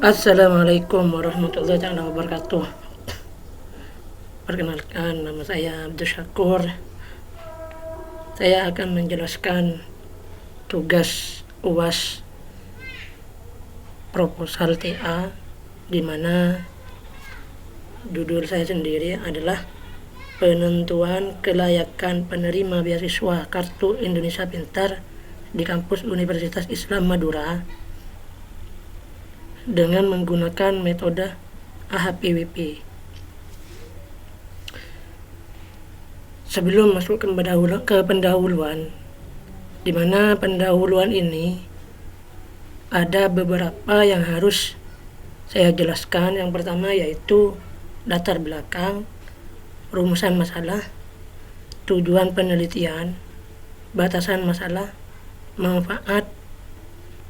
Assalamualaikum warahmatullahi wabarakatuh. Perkenalkan, nama saya Abdul Syakur. Saya akan menjelaskan tugas UAS proposal TA, di mana judul saya sendiri adalah penentuan kelayakan penerima beasiswa Kartu Indonesia Pintar di kampus Universitas Islam Madura dengan menggunakan metode AHPWP. Sebelum masuk ke pendahuluan, di mana pendahuluan ini ada beberapa yang harus saya jelaskan. Yang pertama yaitu latar belakang, rumusan masalah, tujuan penelitian, batasan masalah, manfaat,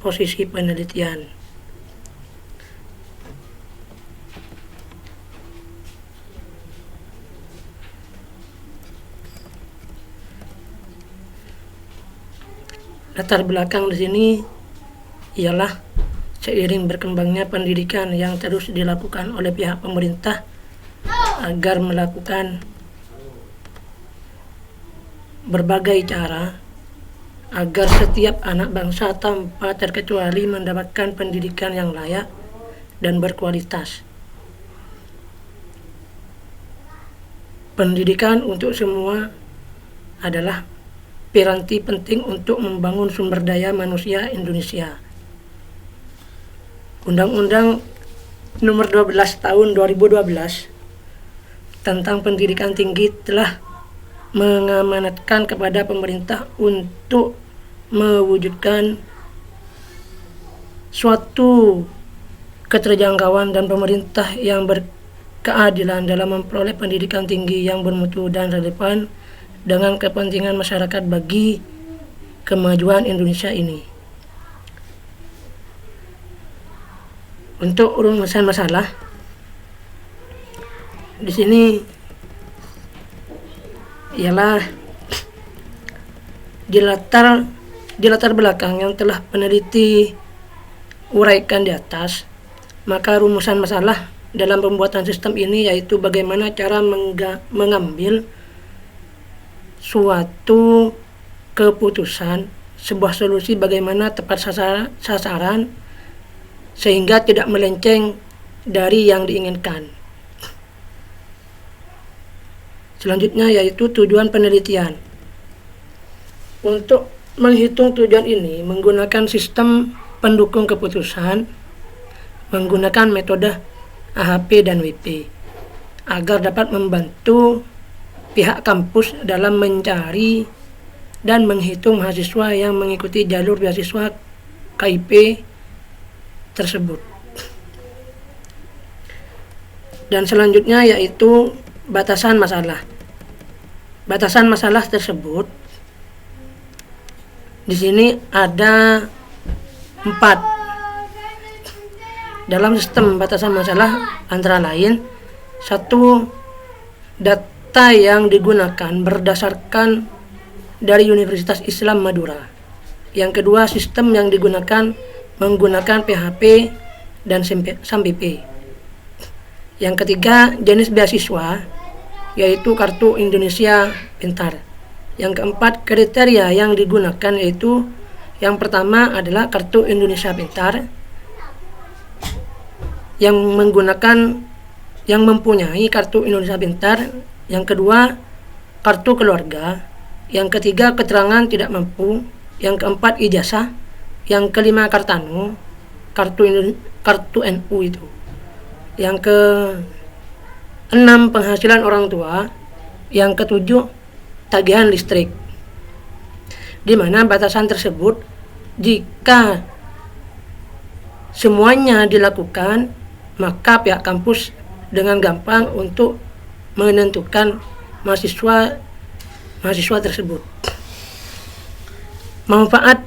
posisi penelitian. Latar belakang di sini ialah seiring berkembangnya pendidikan yang terus dilakukan oleh pihak pemerintah agar melakukan berbagai cara agar setiap anak bangsa tanpa terkecuali mendapatkan pendidikan yang layak dan berkualitas. Pendidikan untuk semua adalah piranti penting untuk membangun sumber daya manusia Indonesia. Undang-Undang Nomor 12 Tahun 2012 tentang pendidikan tinggi telah mengamanatkan kepada pemerintah untuk mewujudkan suatu keterjangkauan dan pemerintah yang berkeadilan dalam memperoleh pendidikan tinggi yang bermutu dan relevan dengan kepentingan masyarakat bagi kemajuan Indonesia ini. Untuk rumusan masalah, di sini ialah di latar belakang yang telah peneliti uraikan di atas, maka rumusan masalah dalam pembuatan sistem ini yaitu bagaimana cara mengambil suatu keputusan, sebuah solusi bagaimana tepat sasaran sehingga tidak melenceng dari yang diinginkan. Selanjutnya yaitu tujuan penelitian. Untuk menghitung tujuan ini menggunakan sistem pendukung keputusan, menggunakan metode AHP dan WP agar dapat membantu pihak kampus dalam mencari dan menghitung mahasiswa yang mengikuti jalur beasiswa KIP tersebut. Dan selanjutnya yaitu batasan masalah. Batasan masalah tersebut di sini ada 4. Dalam sistem batasan masalah antara lain, 1. Data yang digunakan berdasarkan dari Universitas Islam Madura. Yang kedua, sistem yang digunakan menggunakan PHP dan SAMPP. Yang ketiga, jenis beasiswa yaitu Kartu Indonesia Pintar. Yang keempat, kriteria yang digunakan yaitu yang pertama adalah Kartu Indonesia Pintar yang mempunyai Kartu Indonesia Pintar. Yang kedua, kartu keluarga. Yang ketiga, keterangan tidak mampu. Yang keempat, ijazah. Yang kelima, kartu NU itu. Yang keenam, penghasilan orang tua. Yang ketujuh, tagihan listrik. Di mana batasan tersebut jika semuanya dilakukan, maka pihak kampus dengan gampang untuk menentukan mahasiswa tersebut. Manfaat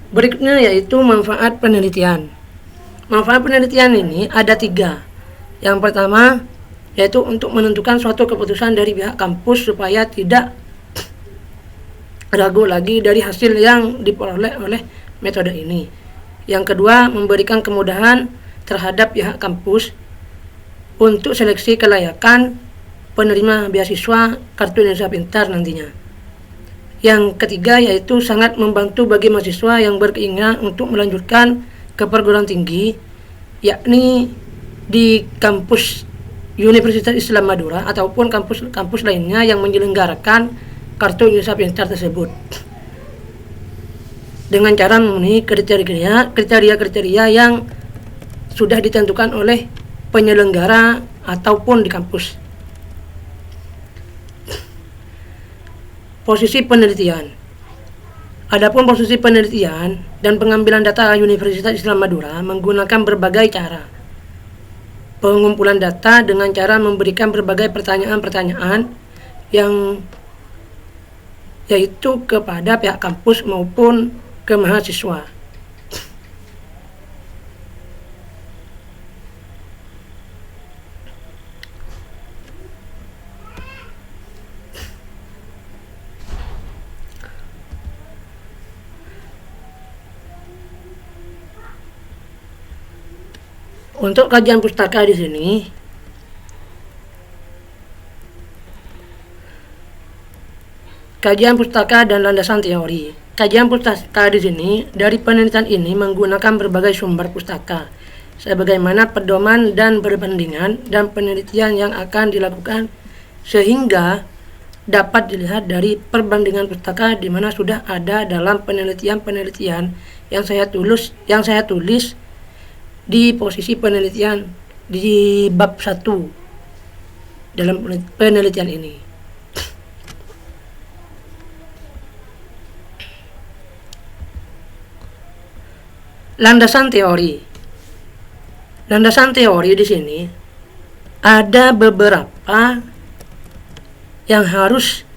berikutnya yaitu manfaat penelitian. Manfaat penelitian ini ada 3. Yang pertama yaitu untuk menentukan suatu keputusan dari pihak kampus supaya tidak ragu lagi dari hasil yang diperoleh oleh metode ini. Yang kedua, memberikan kemudahan terhadap pihak kampus untuk seleksi kelayakan penerima beasiswa Kartu Indonesia Pintar nantinya. Yang ketiga yaitu sangat membantu bagi mahasiswa yang berkeinginan untuk melanjutkan ke perguruan tinggi, yakni di kampus Universitas Islam Madura ataupun kampus-kampus lainnya yang menyelenggarakan Kartu Indonesia Pintar tersebut, dengan cara memenuhi kriteria yang sudah ditentukan oleh penyelenggara ataupun di kampus. Posisi penelitian. Adapun posisi penelitian dan pengambilan data Universitas Islam Madura menggunakan berbagai cara. Pengumpulan data dengan cara memberikan berbagai pertanyaan-pertanyaan yang yaitu kepada pihak kampus maupun ke mahasiswa. Untuk kajian pustaka di sini, kajian pustaka dan landasan teori. Kajian pustaka di sini dari penelitian ini menggunakan berbagai sumber pustaka, sebagaimana pedoman dan perbandingan dan penelitian yang akan dilakukan, sehingga dapat dilihat dari perbandingan pustaka di mana sudah ada dalam penelitian-penelitian yang saya tulis di posisi penelitian di bab 1 dalam penelitian ini. Landasan teori. Landasan teori di sini ada beberapa yang harus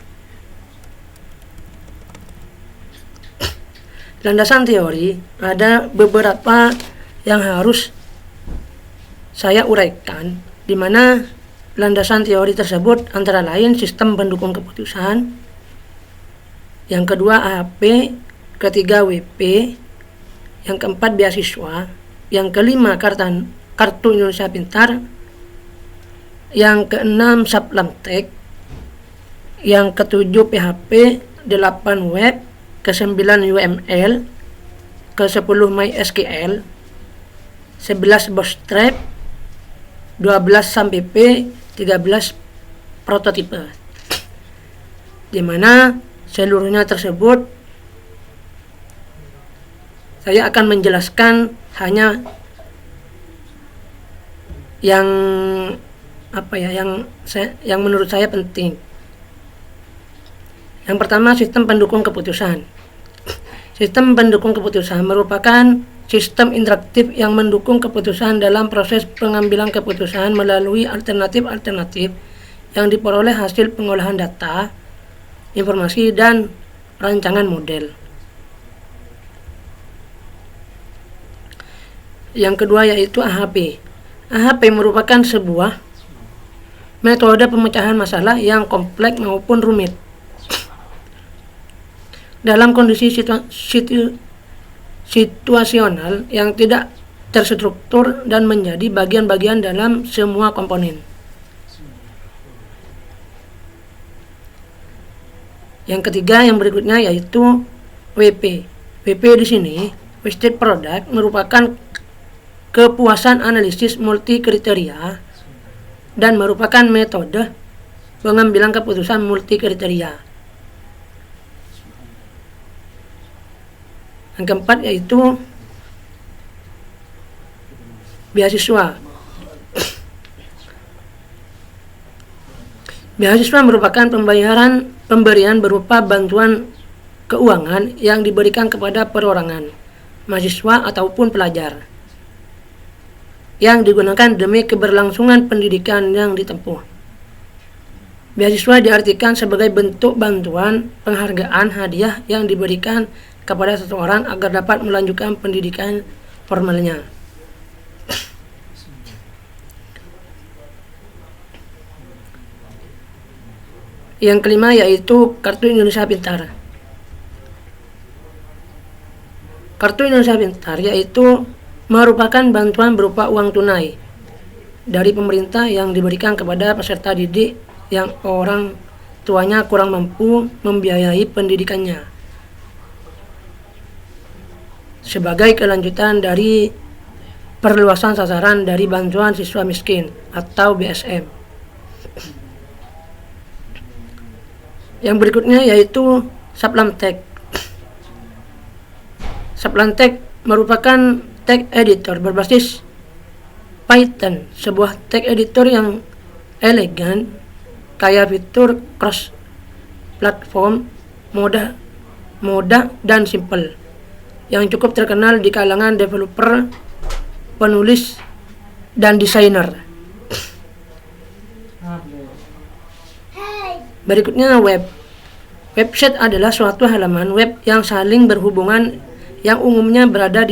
saya uraikan, di mana landasan teori tersebut antara lain sistem pendukung keputusan, yang kedua AHP, ketiga WP, yang keempat beasiswa, yang kelima Kartu Indonesia Pintar, yang keenam Saplamtek, yang ketujuh PHP, 8 web, ke-9 UML, ke-10 MySQL, 11 Bootstrap, 12 SAMPP, 13 prototipe, di mana seluruhnya tersebut saya akan menjelaskan hanya yang yang menurut saya penting. Yang pertama, sistem pendukung keputusan. Sistem pendukung keputusan merupakan sistem interaktif yang mendukung keputusan dalam proses pengambilan keputusan melalui alternatif-alternatif yang diperoleh hasil pengolahan data, informasi, dan rancangan model. Yang kedua yaitu AHP. AHP merupakan sebuah metode pemecahan masalah yang kompleks maupun rumit dalam kondisi situasional yang tidak terstruktur dan menjadi bagian-bagian dalam semua komponen. Yang ketiga, yang berikutnya yaitu WP. WP di sini, Wasted Product, merupakan kepuasan analisis multi kriteria dan merupakan metode pengambilan keputusan multi kriteria. Yang keempat yaitu beasiswa. Beasiswa merupakan pemberian berupa bantuan keuangan yang diberikan kepada perorangan, mahasiswa ataupun pelajar, yang digunakan demi keberlangsungan pendidikan yang ditempuh. Beasiswa diartikan sebagai bentuk bantuan, penghargaan, hadiah yang diberikan kepada seseorang agar dapat melanjutkan pendidikan formalnya. Yang kelima yaitu Kartu Indonesia Pintar. Kartu Indonesia Pintar yaitu merupakan bantuan berupa uang tunai dari pemerintah yang diberikan kepada peserta didik yang orang tuanya kurang mampu membiayai pendidikannya, sebagai kelanjutan dari perluasan sasaran dari bantuan siswa miskin atau BSM. Yang berikutnya yaitu Saplamtek. Saplamtek merupakan teks editor berbasis Python, sebuah teks editor yang elegan, kaya fitur cross platform, mudah dan simple, yang cukup terkenal di kalangan developer, penulis, dan desainer. Berikutnya website adalah suatu halaman web yang saling berhubungan yang umumnya berada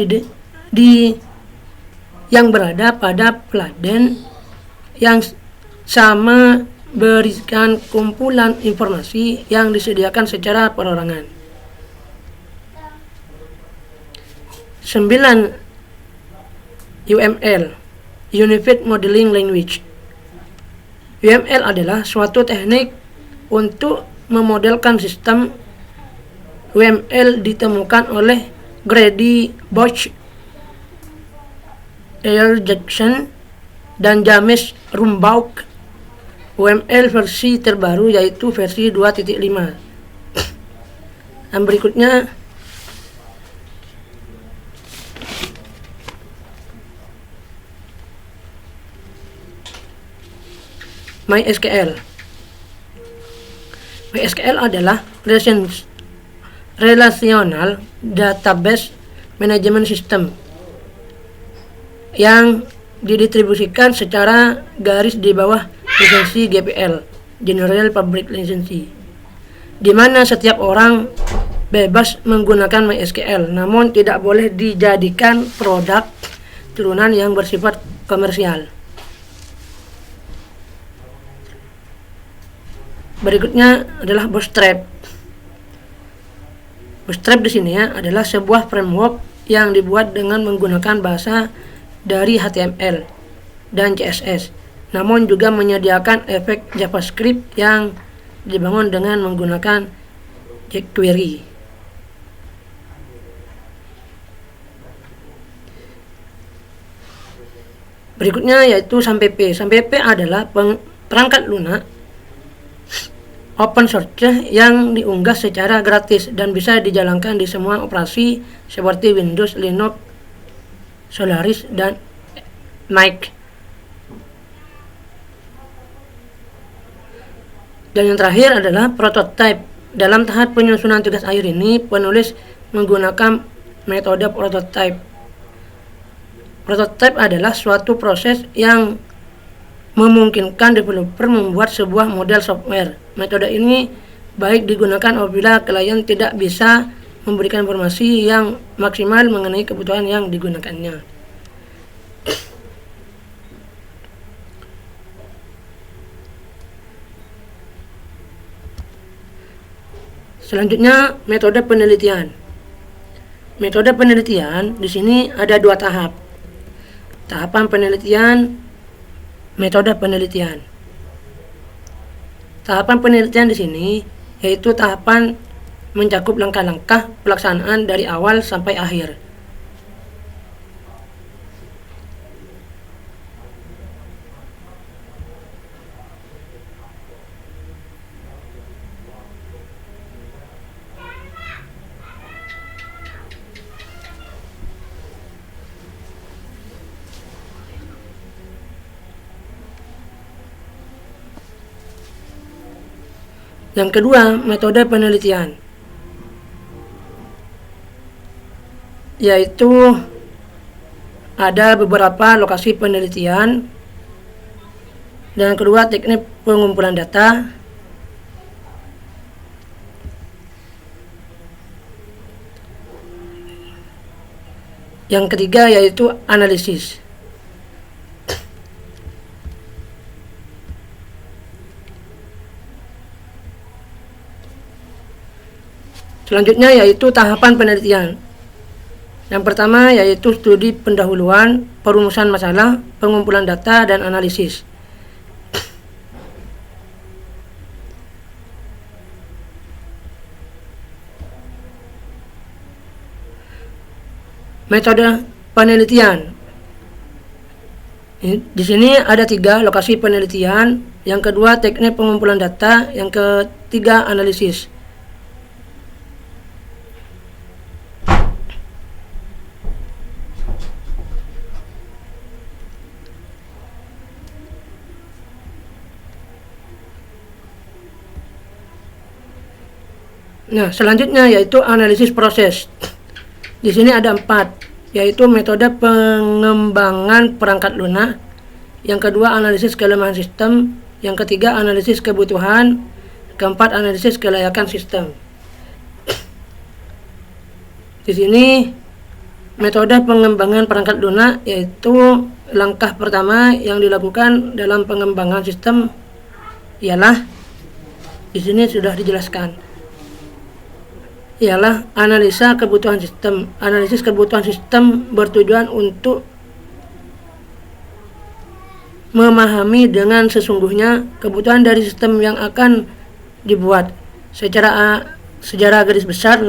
yang berada pada pladen yang sama, berikan kumpulan informasi yang disediakan secara perorangan. 9. UML, Unified Modeling Language. UML adalah suatu teknik untuk memodelkan sistem. UML ditemukan oleh Grady, Bosch, Earl Jackson, dan James Rumbaugh. UML versi terbaru yaitu versi 2.5. Dan berikutnya MySQL. MySQL adalah Relational Database Management System yang didistribusikan secara garis di bawah lisensi GPL, General Public License, di mana setiap orang bebas menggunakan MySQL, namun tidak boleh dijadikan produk turunan yang bersifat komersial. Berikutnya adalah Bootstrap. Bootstrap di sini adalah sebuah framework yang dibuat dengan menggunakan bahasa dari HTML dan CSS, namun juga menyediakan efek JavaScript yang dibangun dengan menggunakan jQuery. Berikutnya yaitu SAMPP. SAMPP adalah perangkat lunak open source yang diunggah secara gratis dan bisa dijalankan di semua operasi seperti Windows, Linux, Solaris, dan Mac. Dan yang terakhir adalah prototype. Dalam tahap penyusunan tugas akhir ini, penulis menggunakan metode prototype. Prototype adalah suatu proses yang memungkinkan developer membuat sebuah model software. Metode ini baik digunakan apabila klien tidak bisa memberikan informasi yang maksimal mengenai kebutuhan yang digunakannya. Selanjutnya, metode penelitian. Metode penelitian di sini ada 2 tahap. Tahapan penelitian, metode penelitian. Tahapan penelitian di sini yaitu tahapan mencakup langkah-langkah pelaksanaan dari awal sampai akhir. Yang kedua, metode penelitian, yaitu ada beberapa lokasi penelitian. Dan yang kedua, teknik pengumpulan data. Yang ketiga yaitu analisis. Selanjutnya yaitu tahapan penelitian. Yang pertama yaitu studi pendahuluan, perumusan masalah, pengumpulan data, dan analisis. Metode penelitian. Di sini ada 3 lokasi penelitian. Yang kedua teknik pengumpulan data. Yang ketiga analisis. Nah, selanjutnya yaitu analisis proses. Di sini ada 4, yaitu metode pengembangan perangkat lunak. Yang kedua analisis kelemahan sistem. Yang ketiga analisis kebutuhan. Keempat analisis kelayakan sistem. Di sini metode pengembangan perangkat lunak yaitu langkah pertama yang dilakukan dalam pengembangan sistem ialah di sini sudah dijelaskan. Ialah analisa kebutuhan sistem. Analisis kebutuhan sistem bertujuan untuk memahami dengan sesungguhnya kebutuhan dari sistem yang akan dibuat. Secara garis besar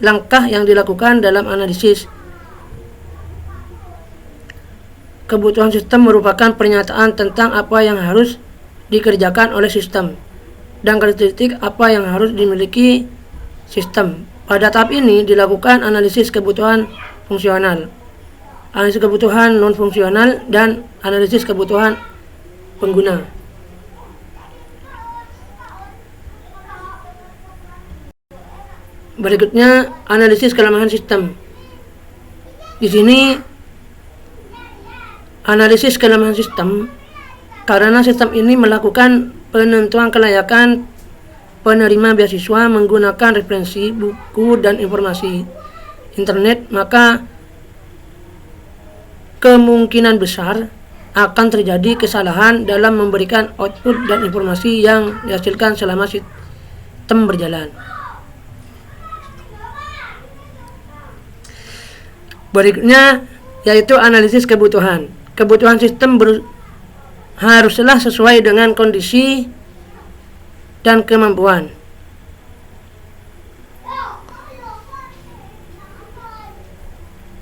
langkah yang dilakukan dalam analisis kebutuhan sistem merupakan pernyataan tentang apa yang harus dikerjakan oleh sistem dan karakteristik apa yang harus dimiliki sistem. Pada tahap ini dilakukan analisis kebutuhan fungsional, analisis kebutuhan non-fungsional, dan analisis kebutuhan pengguna. Berikutnya analisis kelemahan sistem. Di sini analisis kelemahan sistem karena sistem ini melakukan penentuan kelayakan penerima beasiswa menggunakan referensi buku dan informasi internet, maka kemungkinan besar akan terjadi kesalahan dalam memberikan output dan informasi yang dihasilkan selama sistem berjalan. Berikutnya yaitu analisis kebutuhan. Kebutuhan sistem haruslah sesuai dengan kondisi dan kemampuan.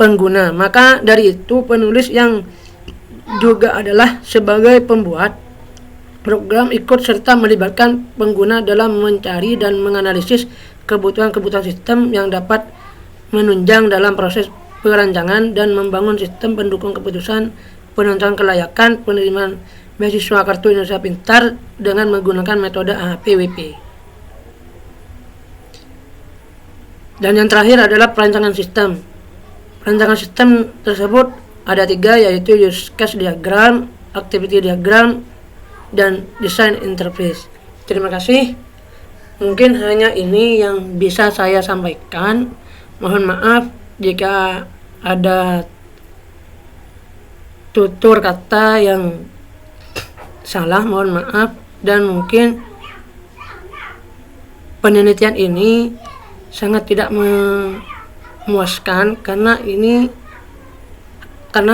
Pengguna. Maka dari itu penulis yang juga adalah sebagai pembuat program ikut serta melibatkan pengguna dalam mencari dan menganalisis kebutuhan-kebutuhan sistem yang dapat menunjang dalam proses perancangan dan membangun sistem pendukung keputusan penentuan kelayakan penerimaan beasiswa Kartu Indonesia Pintar dengan menggunakan metode APWP. Dan yang terakhir adalah perancangan sistem. Perancangan sistem tersebut ada 3, yaitu use case diagram, activity diagram, dan design interface. Terima kasih. Mungkin hanya ini yang bisa saya sampaikan. Mohon maaf jika ada tutur kata yang salah, mohon maaf. Dan mungkin penelitian ini sangat tidak memuaskan karena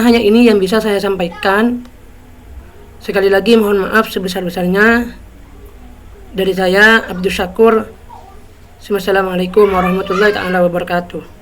hanya ini yang bisa saya sampaikan. Sekali lagi mohon maaf sebesar-besarnya dari saya Abdul Syakur. Wassalamualaikum warahmatullahi wabarakatuh.